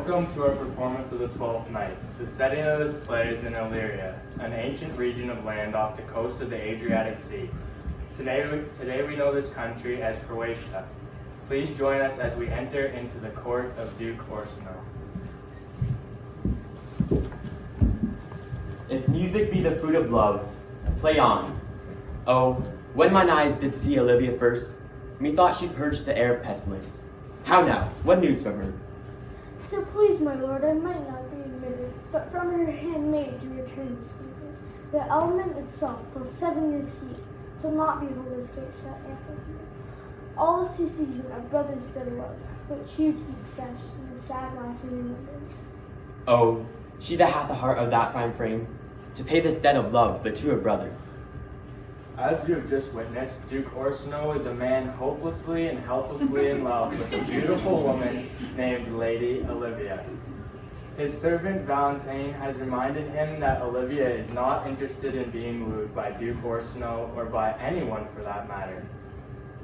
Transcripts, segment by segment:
Welcome to our performance of the Twelfth Night. The setting of this play is in Illyria, an ancient region of land off the coast of the Adriatic Sea. Today we know this country as Croatia. Please join us as we enter into the court of Duke Orsino. If music be the fruit of love, play on. Oh, when mine eyes did see Olivia first, methought she purged the air of pestilence. How now? What news from her? So please, my lord, I might not be admitted, but from her handmaid do return this visit. The element itself, till 7 years heat, shall not behold her face that ample here. All this who sees it are brothers dead love, which you keep fast in the sad lasting remembrance. Oh, she that hath the heart of that fine frame, to pay this debt of love, but to her brother. As you have just witnessed, Duke Orsino is a man hopelessly and helplessly in love with a beautiful woman named Lady Olivia. His servant Valentine has reminded him that Olivia is not interested in being wooed by Duke Orsino or by anyone for that matter.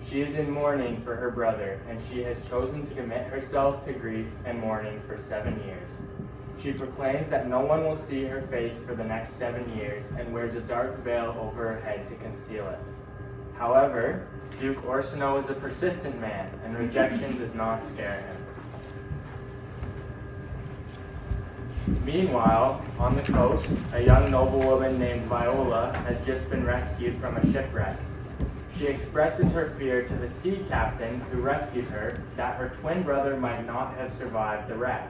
She is in mourning for her brother, and she has chosen to commit herself to grief and mourning for 7 years. She proclaims that no one will see her face for the next 7 years and wears a dark veil over her head to conceal it. However, Duke Orsino is a persistent man, and rejection does not scare him. Meanwhile, on the coast, a young noblewoman named Viola has just been rescued from a shipwreck. She expresses her fear to the sea captain who rescued her that her twin brother might not have survived the wreck.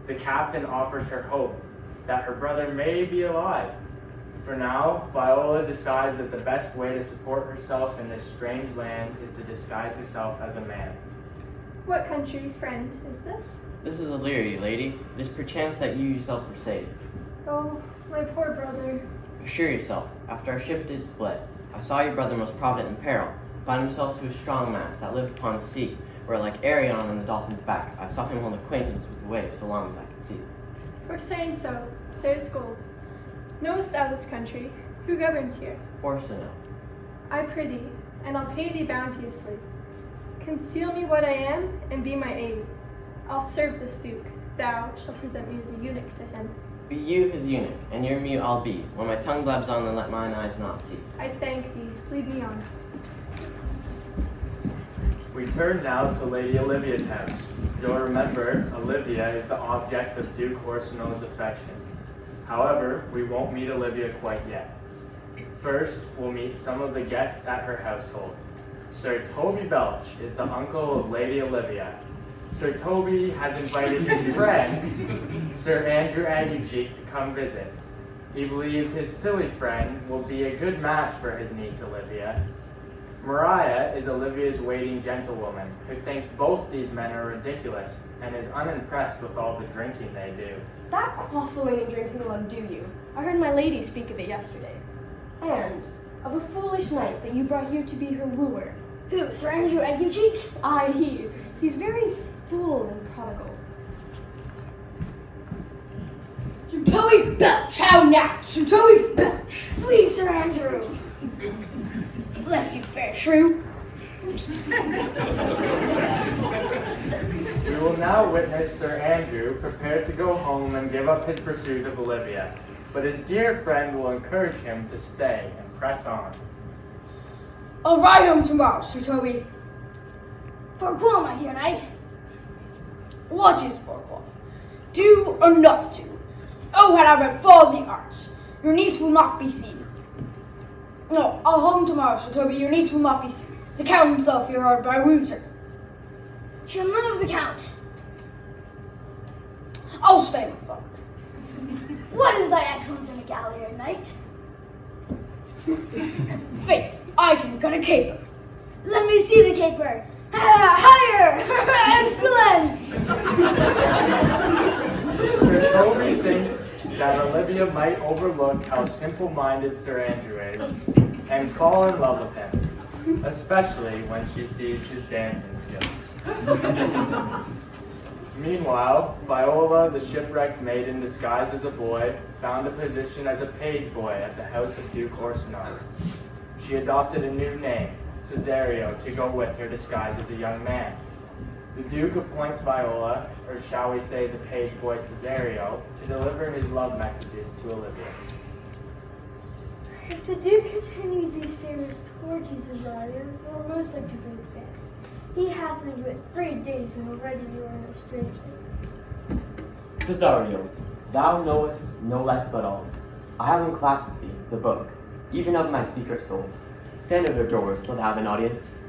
The captain offers her hope that her brother may be alive. For now, Viola decides that the best way to support herself in this strange land is to disguise herself as a man. What country, friend, is this? This is Illyria, lady. It is perchance that you yourself were saved. Oh, my poor brother. Assure yourself, after our ship did split, I saw your brother most provident in peril, bind himself to a strong mast that lived upon the sea, where like Arion on the dolphin's back, I saw him hold acquaintance with the waves so long as I could see. For saying so, there's gold. Knowest thou this country? Who governs here? Orsino. I prithee, and I'll pay thee bounteously. Conceal me what I am, and be my aid. I'll serve this duke. Thou shalt present me as a eunuch to him. Be you his eunuch, and your mute I'll be, when my tongue blabs on and let mine eyes not see. I thank thee. Lead me on. We turn now to Lady Olivia's house. You'll remember, Olivia is the object of Duke Orsino's affection. However, we won't meet Olivia quite yet. First, we'll meet some of the guests at her household. Sir Toby Belch is the uncle of Lady Olivia. Sir Toby has invited his friend, Sir Andrew Aguecheek, to come visit. He believes his silly friend will be a good match for his niece Olivia. Mariah is Olivia's waiting gentlewoman, who thinks both these men are ridiculous and is unimpressed with all the drinking they do. That quaffing and drinking won't do you. I heard my lady speak of it yesterday. And of a foolish knight that you brought here to be her wooer. Who, Sir Andrew Aguecheek? Aye, he. He's very full and prodigal. Sir Toby Belch, how now? Sir Toby Belch, sweet Sir Andrew. Bless you, fair shrew. We will now witness Sir Andrew prepare to go home and give up his pursuit of Olivia, but his dear friend will encourage him to stay and press on. I'll ride home tomorrow, Sir Toby. Pourquoi, my dear knight? What is pourquoi? Do or not do? Oh, had I but followed the arts, your niece will not be seen. No, I'll home tomorrow, Sir Toby. Your niece will not be seen. The Count himself here hard by woos her. She'll none of the Count. I'll stay, my father. What is thy excellence in a galliard, knight? Faith, I can cut a caper. Let me see the caper. Higher! Excellent! Sir Toby thinks that Olivia might overlook how simple-minded Sir Andrew is and fall in love with him, especially when she sees his dancing skills. Meanwhile, Viola, the shipwrecked maiden disguised as a boy, found a position as a page boy at the house of Duke Orsino. She adopted a new name, Cesario, to go with her disguised as a young man. The Duke appoints Viola, or shall we say the page boy Cesario, to deliver his love messages to Olivia. If the Duke continues these favors toward you, Cesario, you will most likely be advanced. He hath made you at 3 days, and already you are no stranger. Cesario, thou knowest no less but all. I have unclasped thee, the book, even of my secret soul. Stand at her doors till thou have an audience.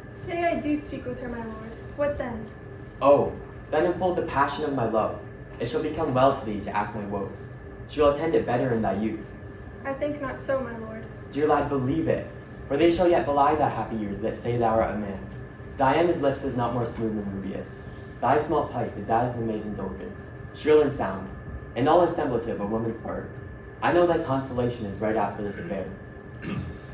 Say I do speak with her, my lord. What then? Oh, then unfold the passion of my love. It shall become well to thee to act my woes. She will attend it better in thy youth. I think not so, my lord. Dear lad, believe it, for they shall yet belie thy happy years that say thou art a man. Diana's lips is not more smooth than Rubius. Thy small pipe is as the maiden's organ, shrill and sound, and all assemblative a woman's part. I know that consolation is right after this affair.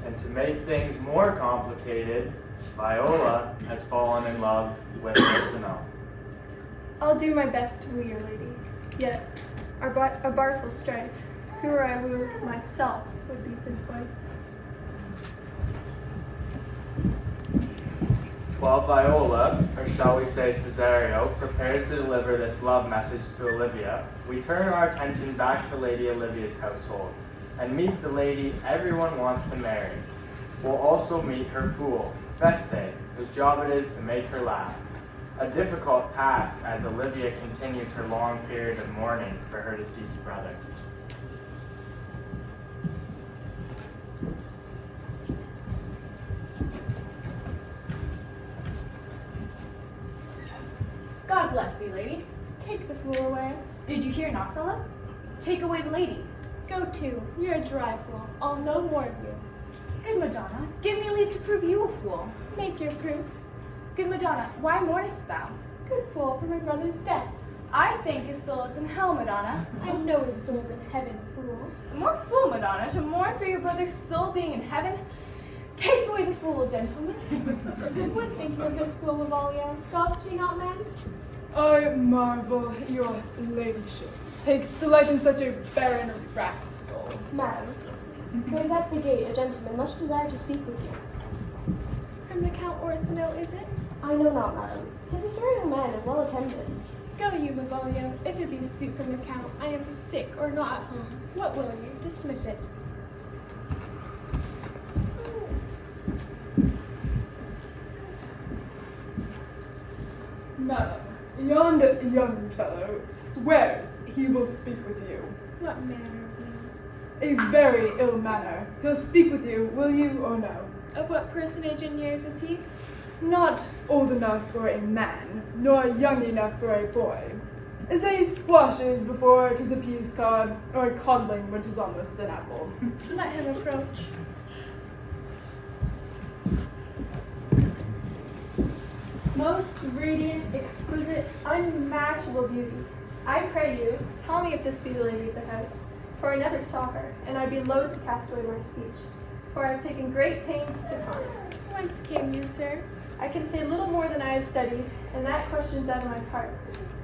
And to make things more complicated, Viola has fallen in love with Ursino. I'll do my best to woo your lady. Yet, a barful strife, who were I woo myself would be his wife. While Viola, or shall we say Cesario, prepares to deliver this love message to Olivia, we turn our attention back to Lady Olivia's household and meet the lady everyone wants to marry. We'll also meet her fool, Feste, whose job it is to make her laugh. A difficult task as Olivia continues her long period of mourning for her deceased brother. God bless thee, lady. Take the fool away. Did you hear not, Philip? Take away the lady. Go to. You're a dry fool. I'll know more of you. Good Madonna, give me leave to prove you a fool. Make your proof. Good Madonna, why mournest thou? Good fool for my brother's death. I think his soul is in hell, Madonna. I know his soul's in heaven, fool. More fool, Madonna, to mourn for your brother's soul being in heaven. Take away the fool, gentlemen. What think you of this fool, Lavalia? Doth she not mend? I marvel your ladyship takes delight in such a barren rascal. Madam, there is at the gate a gentleman much desire to speak with you. From the Count Orsino, is it? I know not, madam. 'Tis a fair young man and well attended. Go you, Mavolio. If it be suit from the Count, I am sick or not at home. What will you? Dismiss it. Madam, yonder young fellow swears he will speak with you. What manner of man? A very ill manner. He'll speak with you, will you or no? Of what personage in years is he? Not old enough for a man, nor young enough for a boy. Is a squashes before 'tis a peas cod, or a codling when 'tis almost an apple. Let him approach. Most radiant, exquisite, unmatchable beauty. I pray you, tell me if this be the lady of the house, for I never saw her, and I'd be loath to cast away my speech, for I have taken great pains to find. Whence came you, sir? I can say little more than I have studied, and that question's out of my part.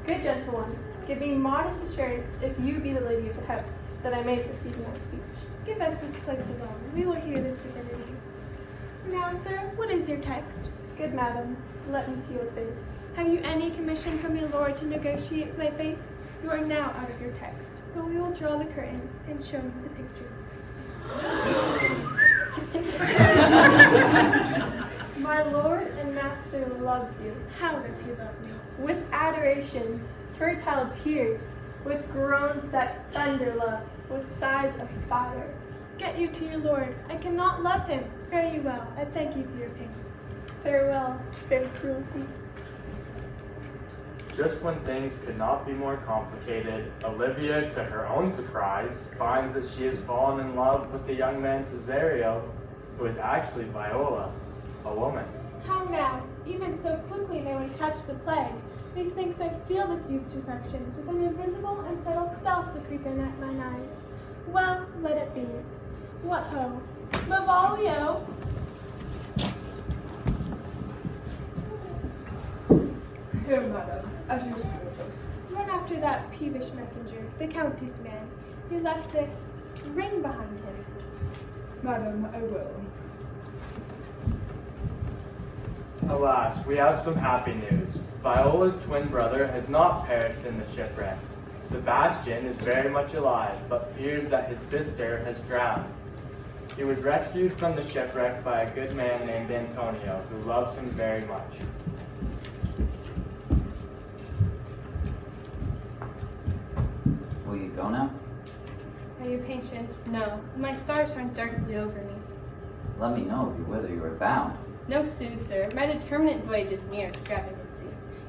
Good gentle one, give me modest assurance if you be the lady of the house, that I may proceed in my speech. Give us this place alone, we will hear this divinity. Now, sir, what is your text? Good madam, let me see your face. Have you any commission from your lord to negotiate my face? You are now out of your text, but we will draw the curtain and show you the picture. My lord and master loves you. How does he love me? With adorations, fertile tears, with groans that thunder love, with sighs of fire. Get you to your lord. I cannot love him. Fare you well. I thank you for your pains. Farewell, fair cruelty. Just when things could not be more complicated, Olivia, to her own surprise, finds that she has fallen in love with the young man Cesario, who is actually Viola, a woman. How now? Even so quickly may one catch the plague. Methinks I feel this youth's reflections with an invisible and subtle stealth to creep in at mine eyes. Well, let it be. What ho? Mavolio! Here, madam, at your service. Run after that peevish messenger, the Countess man. He left this ring behind him. Madam, I will. Alas, we have some happy news. Viola's twin brother has not perished in the shipwreck. Sebastian is very much alive, but fears that his sister has drowned. He was rescued from the shipwreck by a good man named Antonio, who loves him very much. Will you go now? Are you patient? No. My stars shine darkly over me. Let me know whither you are bound. No sue, sir. My determinate voyage is mere extravagancy.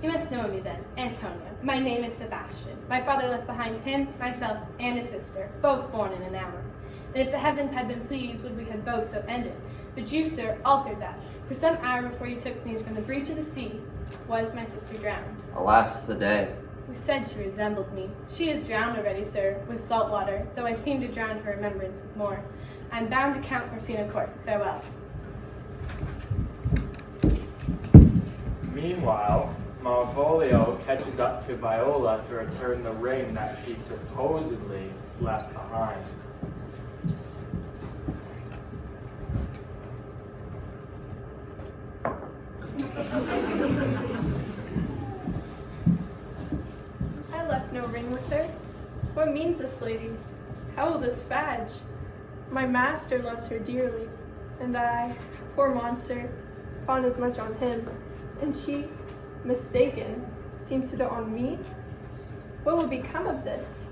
You must know me then, Antonio. My name is Sebastian. My father left behind him, myself, and a sister, both born in an hour. And if the heavens had been pleased, would we had both so ended. But you, sir, altered that. For some hour before you took me from the breach of the sea, was my sister drowned. Alas, the day. We said she resembled me. She is drowned already, sir, with salt water, though I seem to drown her remembrance with more. I am bound to Count Orsino Court. Farewell. Meanwhile, Malvolio catches up to Viola to return the ring that she supposedly left behind. I left no ring with her. What means this lady? How will this fadge? My master loves her dearly, and I, poor monster, fawn as much on him, and she, mistaken, seems to dote on me? What will become of this?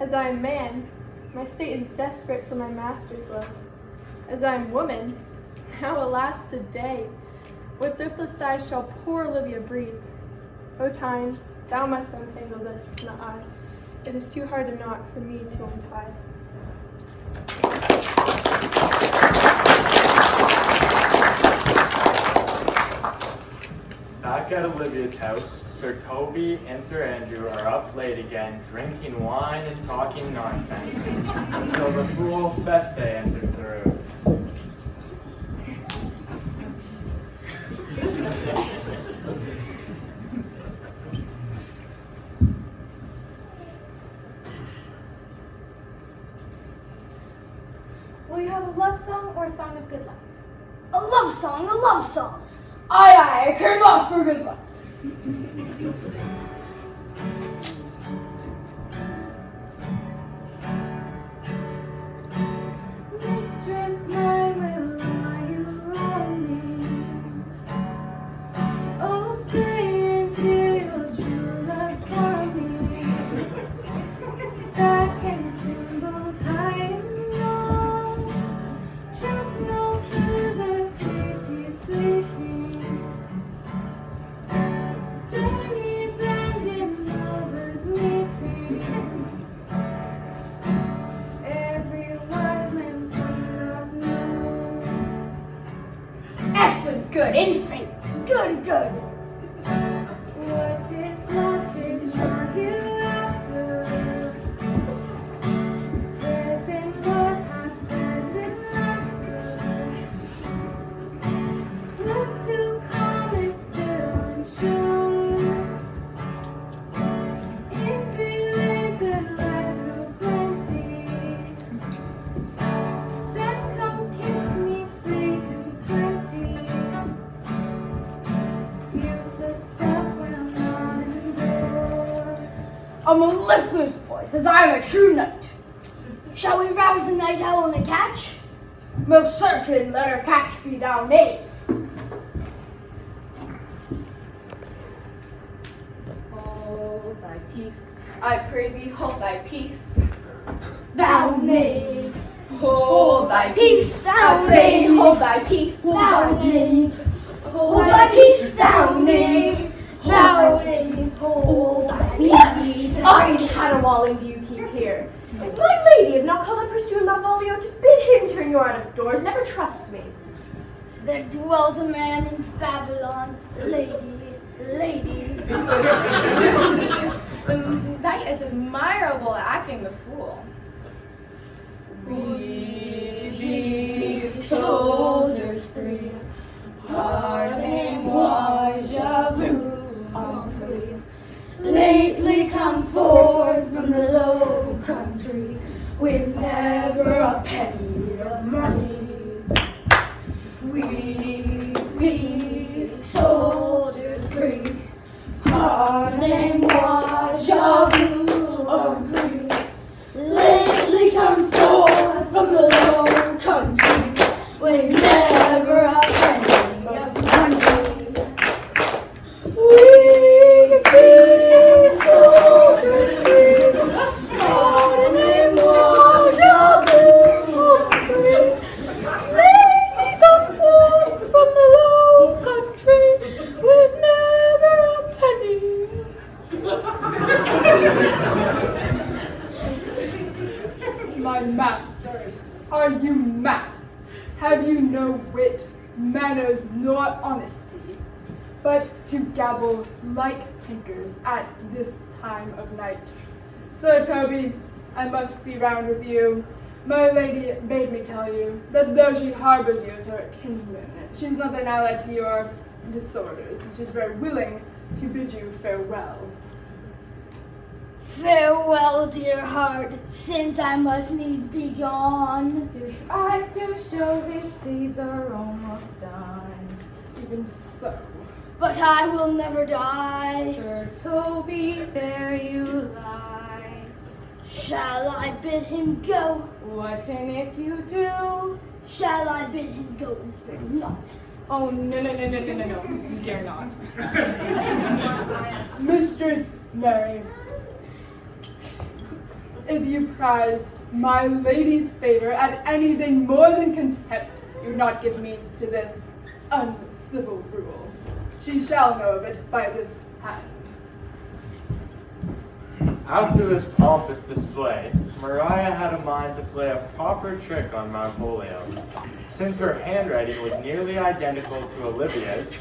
As I am man, my state is desperate for my master's love. As I am woman, how alas the day! What thriftless sighs shall poor Olivia breathe? O time, thou must untangle this, not I. It is too hard a knot for me to untie. Back at Olivia's house, Sir Toby and Sir Andrew are up late again, drinking wine and talking nonsense, until the fool Feste enters the room. Will you have a love song or a song of good life? A love song, a love song. Aye, aye, I care not for good life. Mistress mine, will you roam me? Oh, stay until your true love's coming. That can sing both high and low. Trip no further, pretty sweeting. Journeys ending, lovers meeting. Every wise man's son doth know. Excellent, good, in faith, good, good. What is love, 'tis not hereafter. Present both have present laughter. What's to come is still unsure. Into it there lies no plenty. Then come kiss me sweet and 20. Useless stuff will not endure. A mellifluous voice, as I am a true knight. Shall we rouse the night owl in the catch? Most certain, let her catch be thou knave. Hold thy peace, I pray thee, hold thy peace. Thou knave, Hold thy peace, peace, thou I pray thee, knave. hold thy peace. thou knave. Hold Hold thy peace, thou knave. Thou knave, hold thy peace. Iron caterwauling do you keep here? If my lady have not called up her steward Malvolio to bid him turn you out of doors, never trust me. There dwelt a man in Babylon, lady. The knight is admirable at acting the fool. We be soldiers three, parting vu on lately come forth from the low country, with never a penny of money. We soldiers three, My masters, are you mad? Have you no wit, manners, nor honesty, but to gabble like tinkers at this time of night? Sir Toby, I must be round with you. My lady bade me tell you that though she harbors you as her kinsman, she's not an ally to your disorders, and she's very willing to bid you farewell. Farewell, dear heart, since I must needs be gone. His eyes do show his days are almost done. Even so. But I will never die. Sir Toby, there you lie. Shall I bid him go? What and if you do? Shall I bid him go and spare not? Oh, no, you dare not. Mistress Mary, if you prized my lady's favor at anything more than contempt, you would not give means to this uncivil rule. She shall know of it by this hand. After this pompous display, Maria had a mind to play a proper trick on Malvolio. Since her handwriting was nearly identical to Olivia's,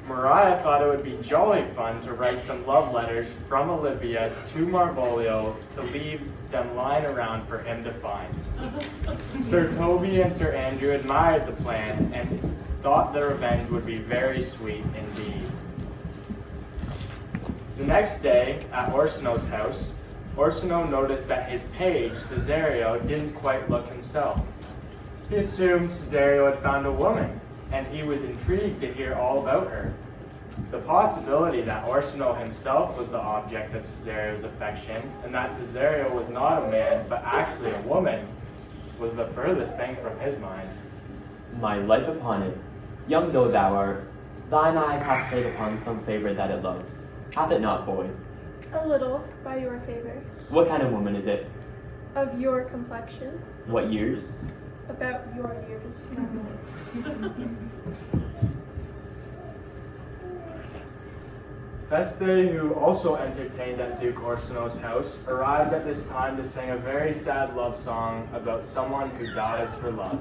Maria thought it would be jolly fun to write some love letters from Olivia to Malvolio to leave them lying around for him to find. Sir Toby and Sir Andrew admired the plan and thought the revenge would be very sweet indeed. The next day, at Orsino's house, Orsino noticed that his page, Cesario, didn't quite look himself. He assumed Cesario had found a woman, and he was intrigued to hear all about her. The possibility that Orsino himself was the object of Cesario's affection, and that Cesario was not a man, but actually a woman, was the furthest thing from his mind. My life upon it, young though thou art, thine eyes have stayed upon some favor that it loves. Hath it not, boy? A little, by your favor. What kind of woman is it? Of your complexion. What years? About your years, my lord. Feste, who also entertained at Duke Orsino's house, arrived at this time to sing a very sad love song about someone who dies for love.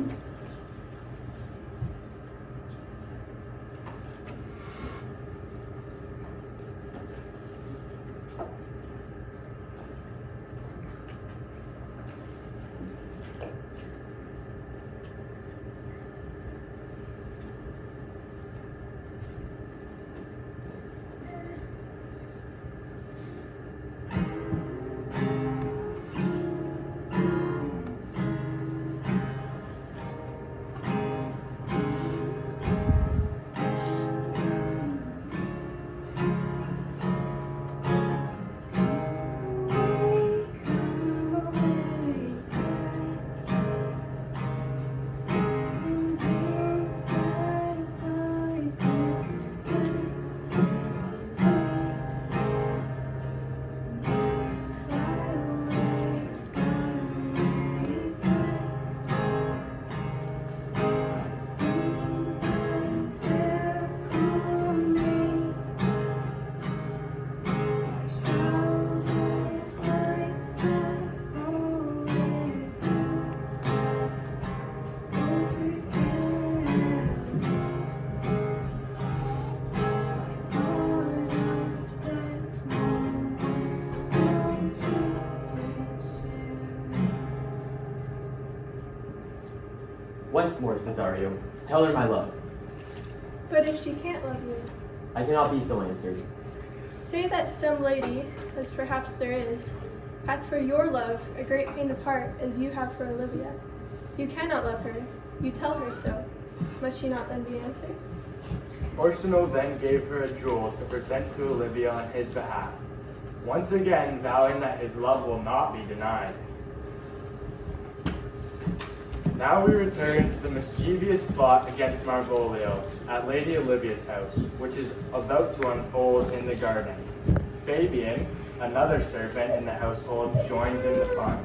Once more, Cesario, tell her my love. But if she can't love you, I cannot be so answered. say that some lady, as perhaps there is, hath for your love a great pain of heart as you have for Olivia. You cannot love her, you tell her so. Must she not then be answered? Orsino then gave her a jewel to present to Olivia on his behalf, once again vowing that his love will not be denied. Now we return to the mischievous plot against Malvolio at Lady Olivia's house, which is about to unfold in the garden. Fabian, another servant in the household, joins in the fun.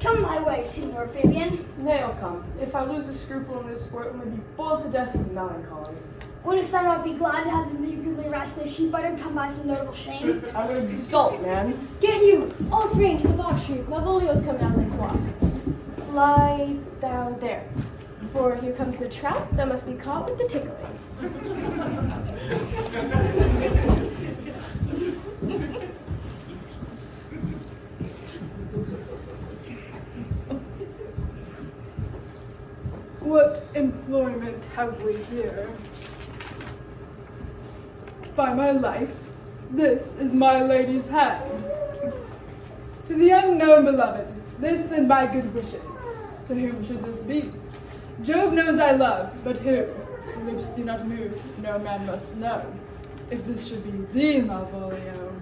Come my way, Signor Fabian. Nay, I'll come. If I lose a scruple in this sport, I may be boiled to death with melancholy. Wouldst thou not be glad to have them eagerly wrapped ask me if she better come by some notable shame? I'm an exalt, man. Get you! All three into the box tree. Malvolio's coming down this walk. Lie down there. For here comes the trout that must be caught with the tickling. What employment have we here? By my life, this is my lady's hand. To the unknown beloved, this and my good wishes. To whom should this be? Jove knows I love, but who? Lips do not move, no man must know. If this should be thee, Malvolio.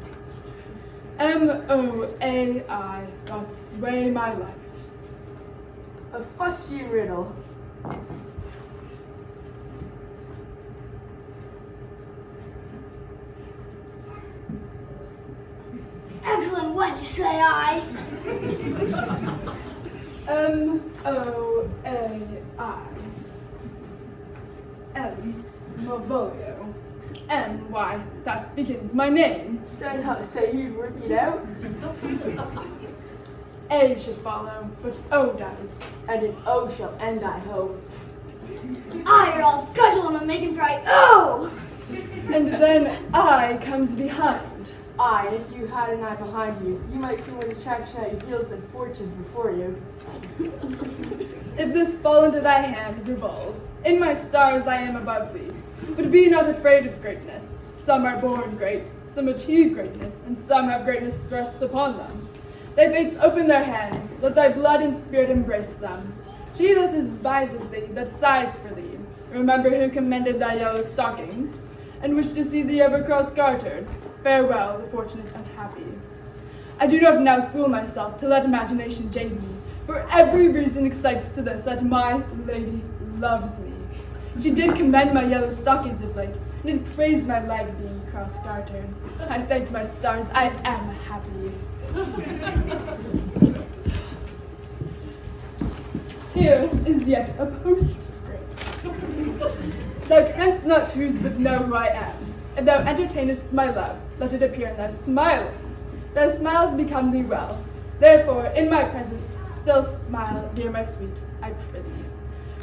M-O-A-I, God sway my life. A fussy riddle. Excellent wench, say I. M-O-A-I. M. Malvolio. M. Why, that begins my name. Then how to say he'd work it out? A should follow, but O does. And an O shall end, I hope. I are all cudgel and making bright. Oh! And then I comes behind. Aye, and if you had an eye behind you, you might see more distraction at your heels than fortunes before you. If this fall into thy hand, revolve. In my stars I am above thee. But be not afraid of greatness. Some are born great, some achieve greatness, and some have greatness thrust upon them. Thy fates open their hands, let thy blood and spirit embrace them. Jesus advises thee that sighs for thee. Remember who commended thy yellow stockings, and wished to see thee ever cross-gartered. Farewell, the fortunate and happy. I do not now fool myself to let imagination jade me, for every reason excites to this that my lady loves me. She did commend my yellow stockings of late, and did praise my leg being cross-gartered. I thank my stars, I am happy. Here is yet a postscript. Thou canst not choose but know who I am. If thou entertainest my love, let it appear in thy smiling. Thy smiles become thee well. Therefore, in my presence, still smile, dear my sweet, I prithee.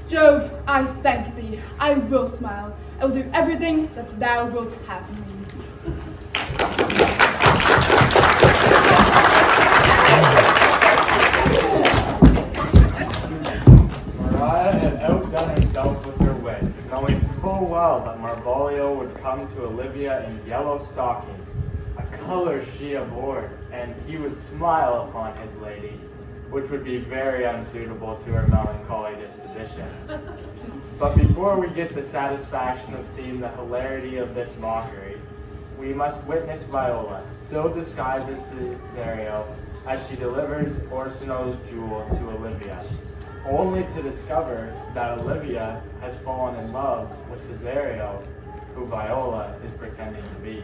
Jove, I thank thee. I will smile. I will do everything that thou wilt have me. Maria had outdone herself with her wit, knowing full well that Malvolio would come to Olivia in yellow stockings, a color she abhorred, and he would smile upon his lady, which would be very unsuitable to her melancholy disposition. But before we get the satisfaction of seeing the hilarity of this mockery, we must witness Viola, still disguised as Cesario, as she delivers Orsino's jewel to Olivia, only to discover that Olivia has fallen in love with Cesario, who Viola is pretending to be.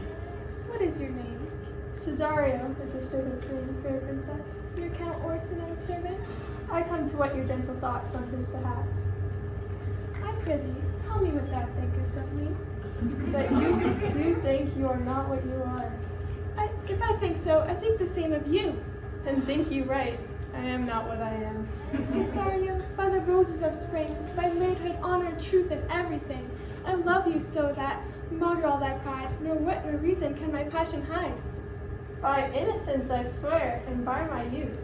What is your name? Cesario is your servant's name, fair princess. Your Count Orsino's servant. I come to whet your gentle thoughts on his behalf. I prithee, tell me what thou thinkest of me. That you do think you are not what you are. If I think so, I think the same of you. And think you right, I am not what I am. Cesario, by the roses of spring, by maidhood, honor, truth, and everything, I love you so that, maugre all thy pride, nor wit nor reason can my passion hide. By innocence I swear, and by my youth,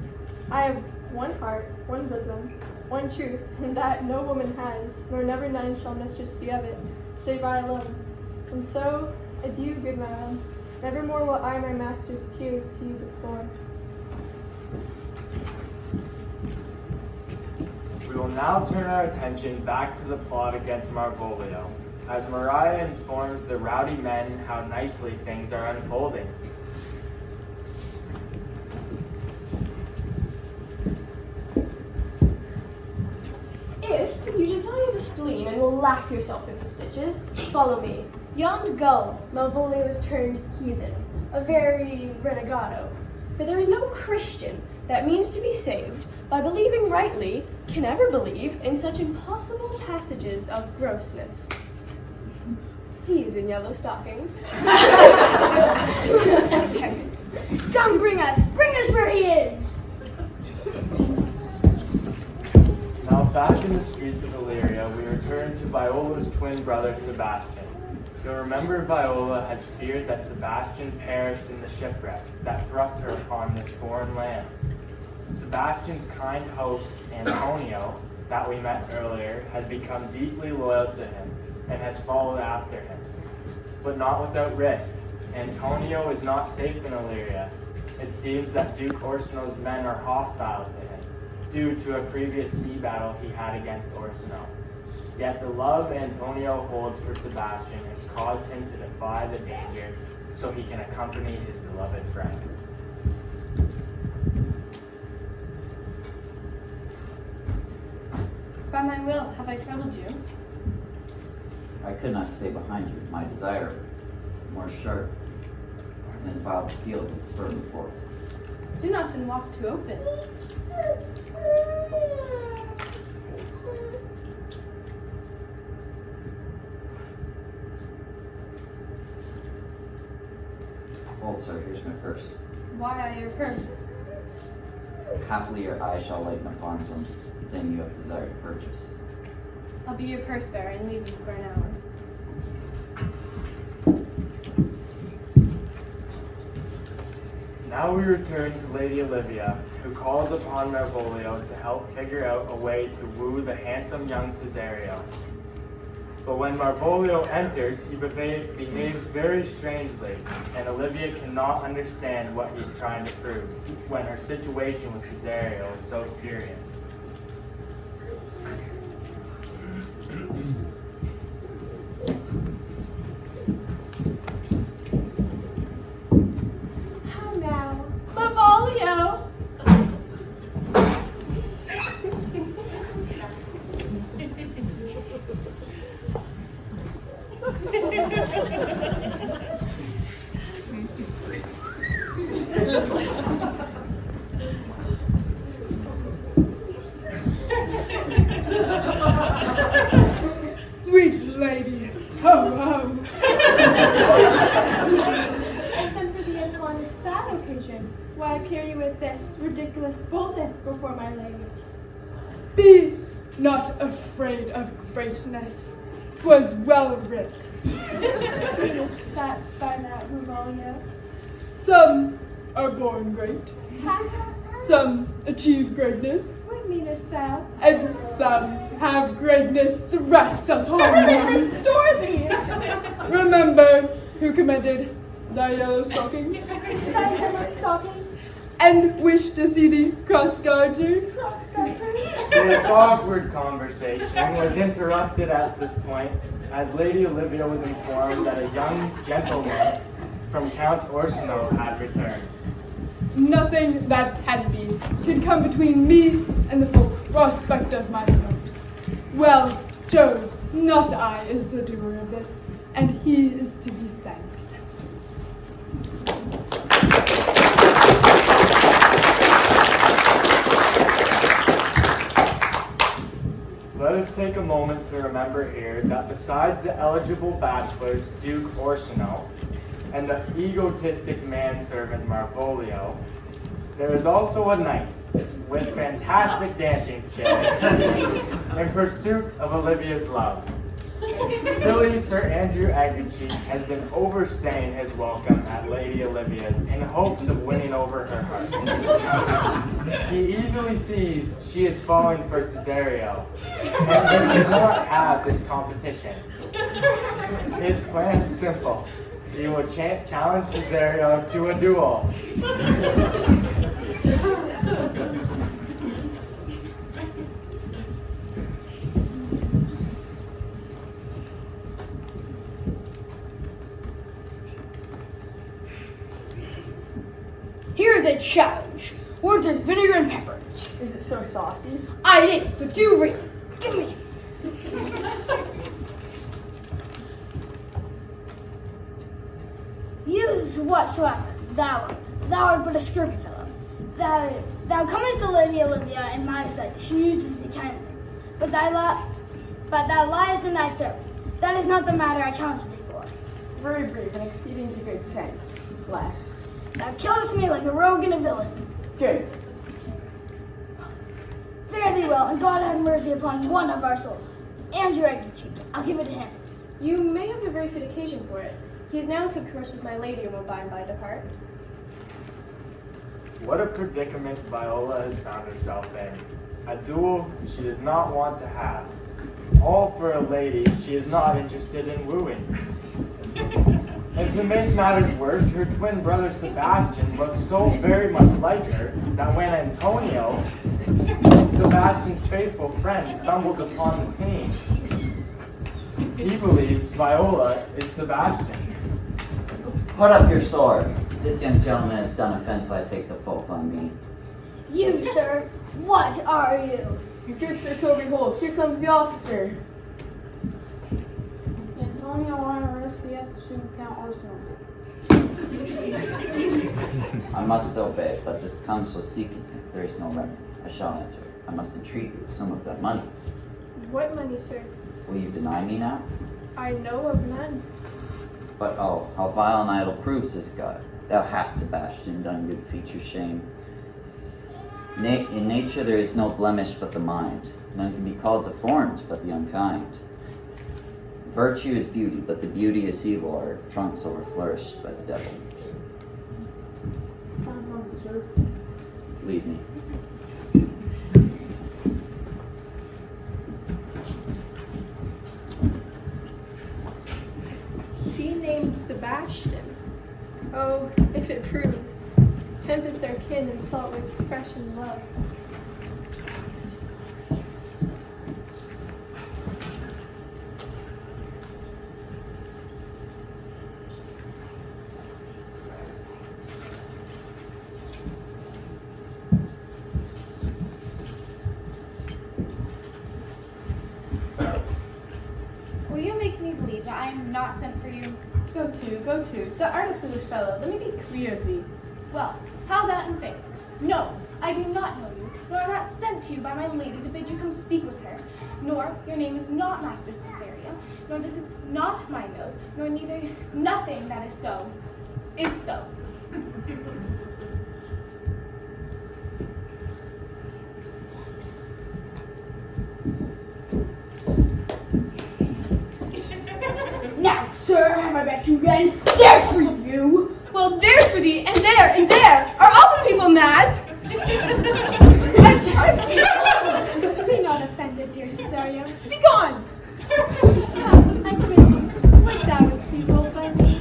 I have one heart, one bosom, one truth, and that no woman has, nor never none shall mistress be of it, save I alone. And so, adieu, good madam. Nevermore will I my master's tears to you deplore. We will now turn our attention back to the plot against Malvolio, as Maria informs the rowdy men how nicely things are unfolding. If you desire the spleen and will laugh yourself into stitches, follow me. Yond gull, Malvolio is turned heathen, a very renegado. For there is no Christian that means to be saved by believing rightly can ever believe in such impossible passages of grossness. He's in yellow stockings. Come, bring us where he is. Now back in the streets of Illyria, we return to Viola's twin brother Sebastian. You'll remember Viola has feared that Sebastian perished in the shipwreck that thrust her upon this foreign land. Sebastian's kind host, Antonio, that we met earlier, has become deeply loyal to him and has followed after him. But not without risk. Antonio is not safe in Illyria. It seems that Duke Orsino's men are hostile to him, due to a previous sea battle he had against Orsino. Yet the love Antonio holds for Sebastian has caused him to defy the danger so he can accompany his beloved friend. By my will, have I troubled you? I could not stay behind you. My desire, more sharp, and as filed steel did spur me forth. Do not then walk too open. Hold, sir, here's my purse. Why are your purse? Happily your eye shall lighten upon some thing you have desired to purchase. I'll be your purse bearer and leave you for an hour. Now we return to Lady Olivia, who calls upon Malvolio to help figure out a way to woo the handsome young Cesario. But when Malvolio enters, he behaves very strangely, and Olivia cannot understand what he's trying to prove when her situation with Cesario is so serious. How now? Malvolio! Sweet lady, ho ho. I sent for thee upon a sad occasion. Why appear you with this ridiculous boldness before my lady? Be not afraid of greatness. 'Twas well writ. Meanest that by that, Malvolio? Some are born great, How? some achieve greatness, What meanest thou? and some have greatness thrust upon them. Restore thee! Remember who commended thy yellow stockings, Thy yellow stockings, and wished to see thee cross-country. cross-country. This awkward conversation was interrupted at this point as Lady Olivia was informed that a young gentleman from Count Orsino had returned. Nothing that can be can come between me and the full prospect of my hopes. Well, Jove, not I, is the doer of this, and he is to be thanked. Let us take a moment to remember here that besides the eligible bachelors Duke Orsino and the egotistic manservant Malvolio, there is also a knight with fantastic dancing skills in pursuit of Olivia's love. Silly Sir Andrew Aguchi has been overstaying his welcome at Lady Olivia's in hopes of winning over her heart. He easily sees she is falling for Cesario, and he cannot have this competition. His plan is simple. He will challenge Cesario to a duel. Here's a challenge. Winter's vinegar and pepper. Is it so saucy? Aye, it is, but do read. Give me. Use whatsoever thou art but a scurvy fellow. Thou comest to Lady Olivia in my sight. She uses thee kindly, but thou liest in thy throat. That is not the matter I challenge thee for. Very brief and exceeding to good sense. Bless. Thou killest me like a rogue and a villain. Good. Fare thee well, and God have mercy upon one of our souls. Andrew Cheek. I'll give it to him. You may have a very fit occasion for it. He is now to converse with my lady and will by and by depart. What a predicament Viola has found herself in. A duel she does not want to have. All for a lady she is not interested in wooing. And to make matters worse, her twin brother Sebastian looks so very much like her that when Antonio, Sebastian's faithful friend, stumbles upon the scene, he believes Viola is Sebastian. Put up your sword. If this young gentleman has done offense, I take the fault on me. You, sir, what are you? Good Sir Toby Holt, here comes the officer. Antonio, I want to arrest thee at the soon Count Arsenal. I must obey, but this counsel seeking him. There is no remedy. I shall answer. I must entreat you some of that money. What money, sir? Will you deny me now? I know of none. But oh, how vile and idle proves this God. Thou hast, Sebastian, done good feature shame. In nature there is no blemish but the mind. None can be called deformed but the unkind. Virtue is beauty, but the beauty is evil. Our trunks overflourished by the devil. Leave me. He named Sebastian. Oh, if it proved. Tempests are kin and salt lips fresh as love. Will you make me believe that I am not sent for you? Go to. Thou art a foolish fellow. Let me be clear of thee. Well, how that in faith? No, I do not know you, nor am not sent to you by my lady to bid you come speak with her. Nor your name is not Master Cesario, nor this is not my nose, nor neither nothing that is so is so. Now, sir, have I met you again? There's for you! Well, there's for thee, and there! Are all the people mad? Be not offended, dear Cesario. Be gone! Come, I pray you, what thou wilt be told by me.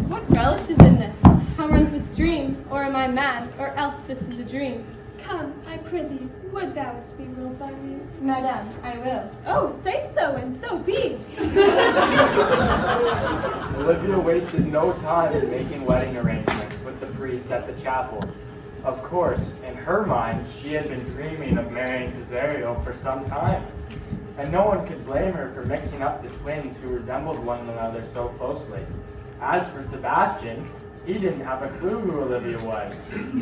What relish is in this? How runs this dream? Or am I mad? Or else this is a dream? Come, I pray thee, would thou be ruled by me? Madame, I will. Oh, say so, and so be. Olivia wasted no time in making wedding arrangements with the priest at the chapel. Of course, in her mind, she had been dreaming of marrying Cesario for some time, and no one could blame her for mixing up the twins who resembled one another so closely. As for Sebastian, he didn't have a clue who Olivia was,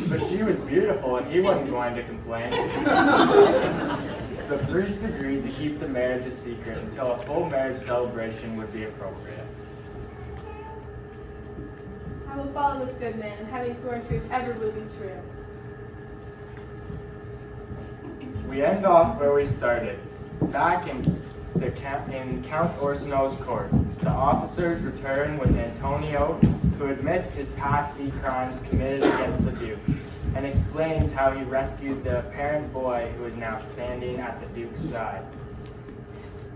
but she was beautiful and he wasn't going to complain. The priest agreed to keep the marriage a secret until a full marriage celebration would be appropriate. I will follow this good man, and having sworn truth ever will be true. We end off where we started, back in Count Orsino's court. The officers return with Antonio, who admits his past sea crimes committed against the Duke, and explains how he rescued the apparent boy who is now standing at the Duke's side.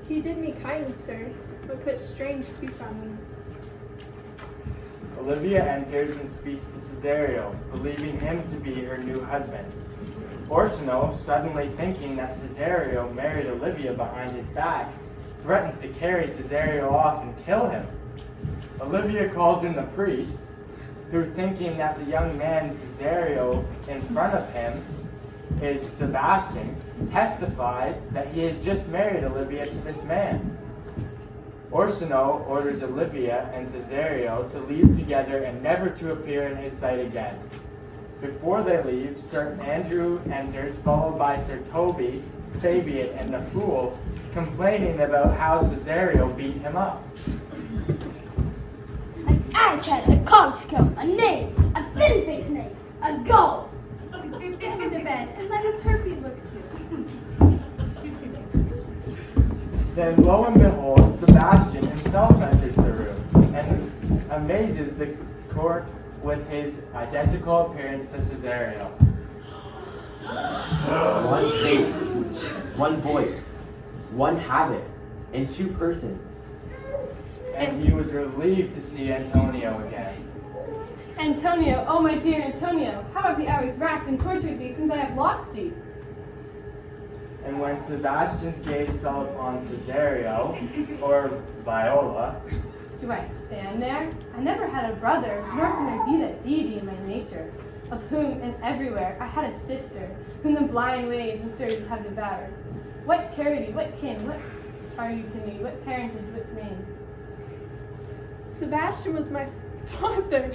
He did me kindly, sir, but put strange speech on me. Olivia enters and speaks to Cesario, believing him to be her new husband. Orsino, suddenly thinking that Cesario married Olivia behind his back, threatens to carry Cesario off and kill him. Olivia calls in the priest, who, thinking that the young man Cesario in front of him is Sebastian, testifies that he has just married Olivia to this man. Orsino orders Olivia and Cesario to leave together and never to appear in his sight again. Before they leave, Sir Andrew enters, followed by Sir Toby, Fabian, and the fool, complaining about how Cesario beat him up. I ass head, a coxcomb, a knave, a thin-faced knave, a gull. Get him to bed and let his herpy look too. Then lo and behold, Sebastian himself enters the room and amazes the court with his identical appearance to Cesario. One face, one voice, one habit, and two persons. And he was relieved to see Antonio again. Antonio, oh my dear Antonio, how have the hours racked and tortured thee since I have lost thee? And when Sebastian's gaze fell upon Cesario, or Viola, Do I stand there? I never had a brother, nor can there be that deity in my nature, of whom and everywhere I had a sister, whom the blind waves and surges have devoured. What charity, what kin, what are you to me, what parentage, what name? Sebastian was my father.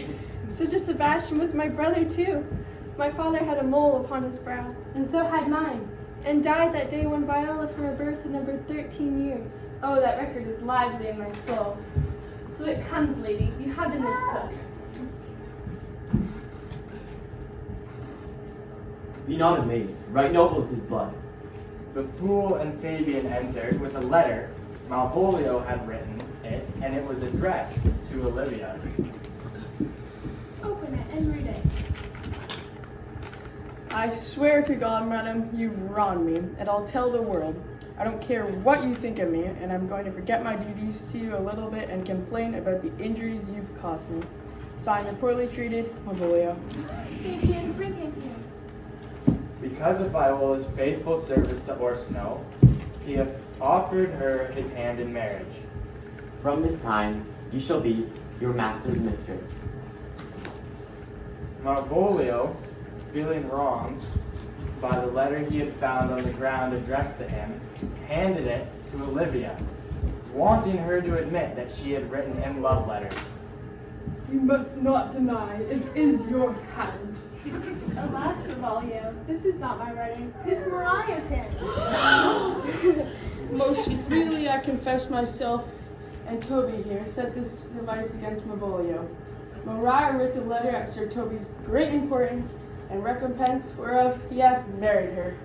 Such a Sebastian was my brother too. My father had a mole upon his brow, And so had mine. and died that day when Viola from her birth had numbered 13 years. Oh, that record is lively in my soul. So it comes, lady, you have been mistook. Be not amazed, right noble is his blood. the fool and Fabian entered with a letter. Malvolio had written it, and it was addressed to Olivia. Open it and read it. I swear to God, madam, you've wronged me, and I'll tell the world. I don't care what you think of me, and I'm going to forget my duties to you a little bit and complain about the injuries you've caused me. Signed, the poorly treated, Malvolio. Fabian, bring him here. Because of Viola's faithful service to Orsino, he hath offered her his hand in marriage. From this time, you shall be your master's mistress. Malvolio, feeling wronged by the letter he had found on the ground addressed to him, handed it to Olivia, wanting her to admit that she had written him love letters. You must not deny it is your hand. Alas, Revolio, this is not my writing. This is Mariah's hand. Most freely I confess myself, and Toby here set this device against Malvolio. Maria writ the letter at Sir Toby's great importance, and recompense whereof he hath married her.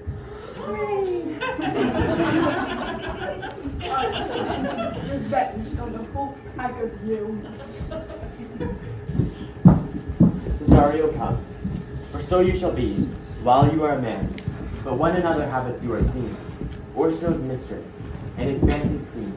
I shall be revenged on the whole pack of you. Cesario, come. For so you shall be, while you are a man. But one another habits you are seen. Orsino's mistress, and his fancy's queen.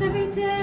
Every day.